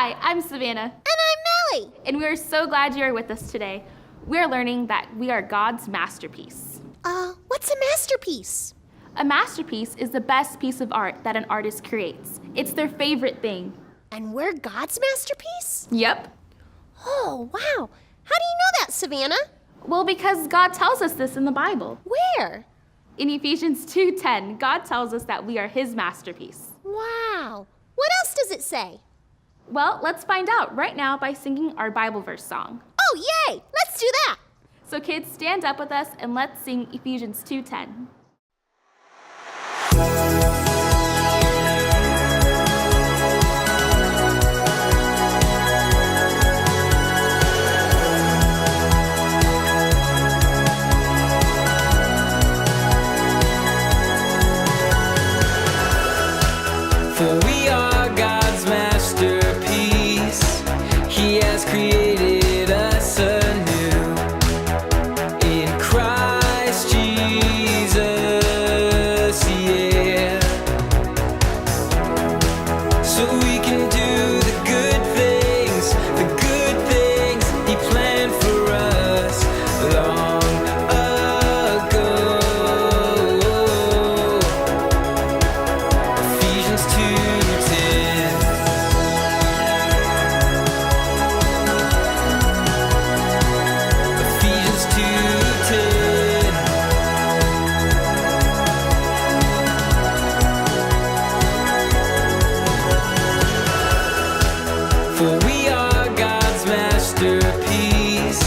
Hi, I'm Savannah. And I'm Melly. And we are so glad you are with us today. We are learning that we are God's masterpiece. What's a masterpiece? A masterpiece is the best piece of art that an artist creates. It's their favorite thing. And we're God's masterpiece? Yep. Oh, wow. How do you know that, Savannah? Well, because God tells us this in the Bible. Where? In Ephesians 2:10, God tells us that we are his masterpiece. Wow. What else does it say? Well, let's find out right now by singing our Bible verse song. Oh, yay! Let's do that. So kids, stand up with us and let's sing Ephesians 2:10. For we are God's masterpiece. He has created us anew in Christ Jesus, yeah. So we can do the good things He planned for us long ago. Ephesians 2:10. Ephesians 2:10. For we are God's masterpiece.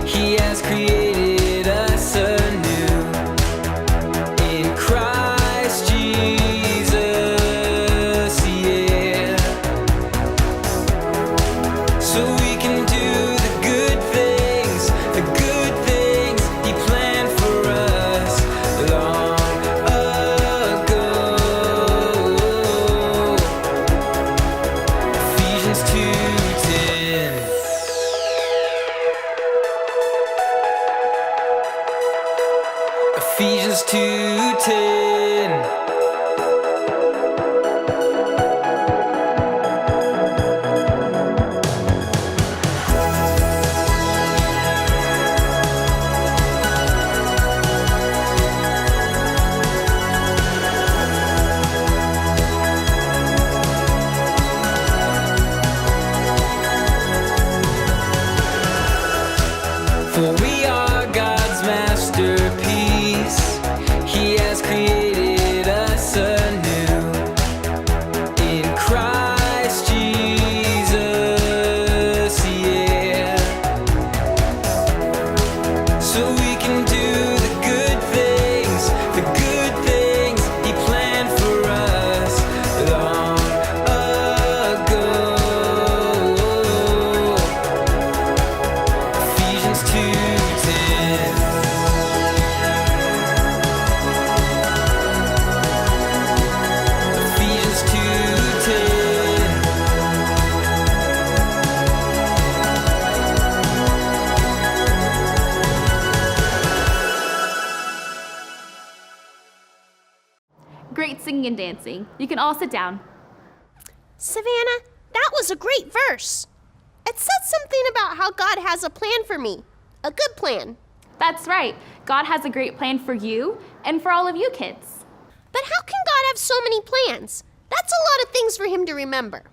He has created us anew in Christ Jesus, yeah. So we can do the good things He planned for us long ago. Ephesians 2:10. Ephesians 2:10. For we are God's masterpiece. He has created us anew in Christ Jesus, yeah. So we can do the good things He planned for us long ago. Ephesians 2:10. Ephesians 2:10. Great singing and dancing. You can all sit down. Savannah, that was a great verse. It said something about how God has a plan for me. A good plan. That's right. God has a great plan for you and for all of you kids. But how can God have so many plans? That's a lot of things for him to remember.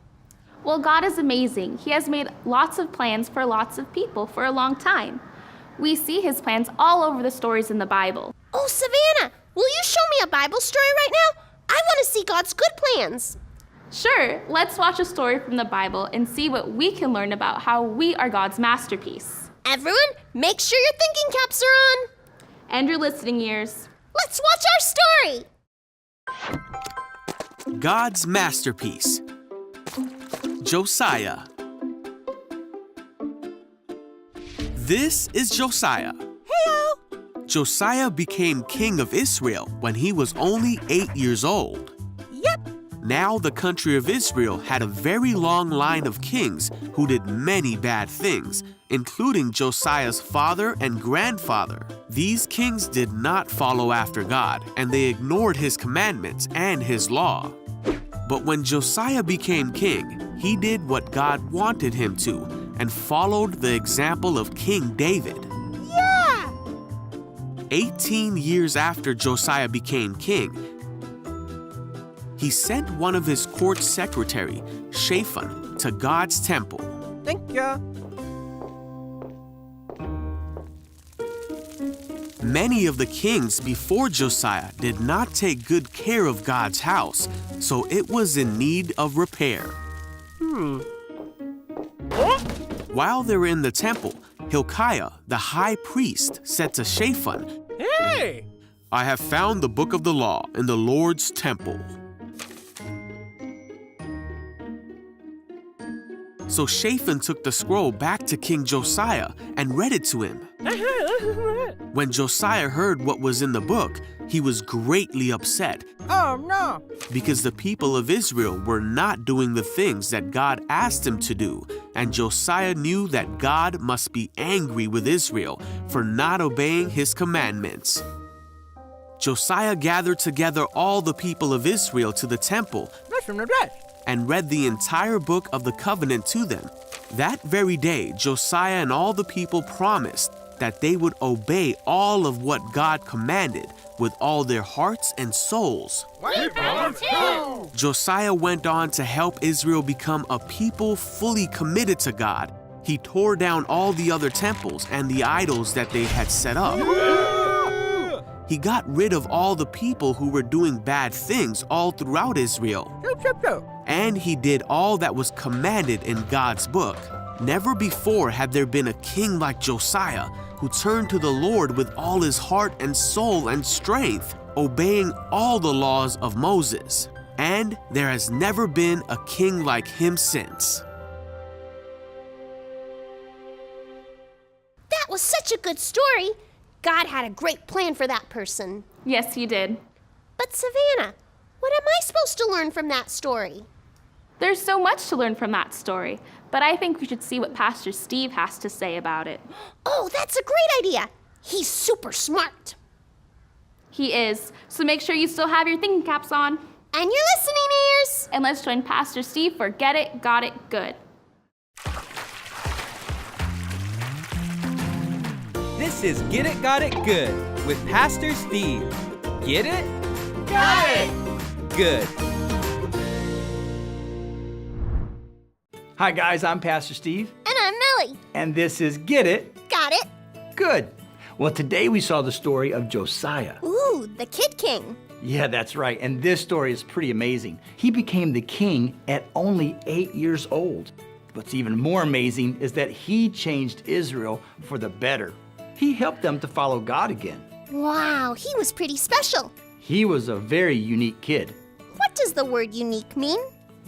Well, God is amazing. He has made lots of plans for lots of people for a long time. We see his plans all over the stories in the Bible. Oh, Savannah, will you show me a Bible story right now? I want to see God's good plans. Sure, let's watch a story from the Bible and see what we can learn about how we are God's masterpiece. Everyone, make sure your thinking caps are on. And your listening ears. Let's watch our story. God's masterpiece. Josiah. This is Josiah. Heyo. Josiah became king of Israel when he was only 8 years old. Yep. Now the country of Israel had a very long line of kings who did many bad things, including Josiah's father and grandfather. These kings did not follow after God, and they ignored his commandments and his law. But when Josiah became king, he did what God wanted him to and followed the example of King David. Yeah! 18 years after Josiah became king, he sent one of his court secretary, Shaphan, to God's temple. Thank you. Many of the kings before Josiah did not take good care of God's house, so it was in need of repair. While they were in the temple, Hilkiah, the high priest, said to Shaphan, Hey! "I have found the book of the law in the Lord's temple." So Shaphan took the scroll back to King Josiah and read it to him. When Josiah heard what was in the book, he was greatly upset Oh, no. because the people of Israel were not doing the things that God asked him to do, and Josiah knew that God must be angry with Israel for not obeying his commandments. Josiah gathered together all the people of Israel to the temple That's from the dress. and read the entire book of the covenant to them. That very day, Josiah and all the people promised that they would obey all of what God commanded with all their hearts and souls. Josiah went on to help Israel become a people fully committed to God. He tore down all the other temples and the idols that they had set up. He got rid of all the people who were doing bad things all throughout Israel. And he did all that was commanded in God's book. Never before had there been a king like Josiah who turned to the Lord with all his heart and soul and strength, obeying all the laws of Moses. And there has never been a king like him since. That was such a good story. God had a great plan for that person. Yes, he did. But Savannah, what am I supposed to learn from that story? There's so much to learn from that story, but I think we should see what Pastor Steve has to say about it. Oh, that's a great idea. He's super smart. He is, so make sure you still have your thinking caps on. And your listening ears. And let's join Pastor Steve for Get It, Got It, Good. This is Get It, Got It, Good with Pastor Steve. Get it? Got it! Good. Hi, guys. I'm Pastor Steve, And I'm Melly. and this is Get It, Got it? Good. Well, today we saw the story of Josiah. Ooh, the Kid King. Yeah, that's right. And this story is pretty amazing. He became the king at only 8 years old. What's even more amazing is that he changed Israel for the better. He helped them to follow God again. Wow, he was pretty special. He was a very unique kid. What does the word unique mean?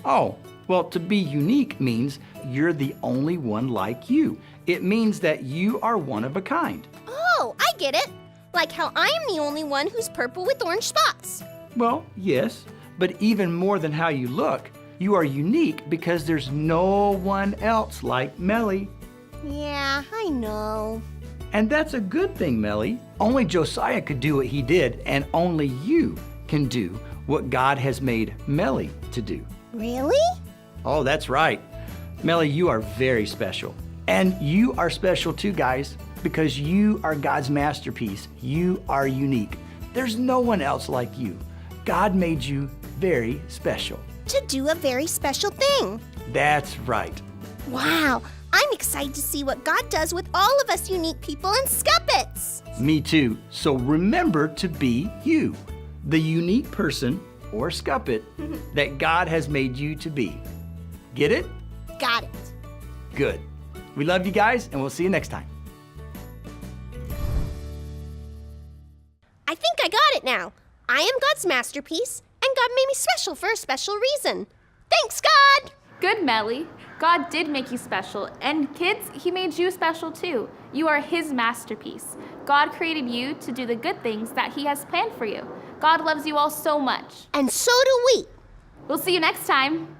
Oh, well, to be unique means you're the only one like you. It means that you are one of a kind. Oh, I get it. Like how I'm the only one who's purple with orange spots. Well, yes, but even more than how you look, you are unique because there's no one else like Melly. Yeah, I know. And that's a good thing, Melly. Only Josiah could do what he did, and only you can do what God has made Melly to do. Really? Oh, that's right. Melly, you are very special. And you are special too, guys, because you are God's masterpiece. You are unique. There's no one else like you. God made you very special. To do a very special thing. That's right. Wow, I'm excited to see what God does with all of us unique people and scuppets. Me too. So remember to be you, the unique person or scuppet that God has made you to be. Get it? Got it. Good. We love you guys, and we'll see you next time. I think I got it now. I am God's masterpiece, and God made me special for a special reason. Thanks, God! Good, Melly. God did make you special, and kids, he made you special too. You are his masterpiece. God created you to do the good things that he has planned for you. God loves you all so much. And so do we. We'll see you next time.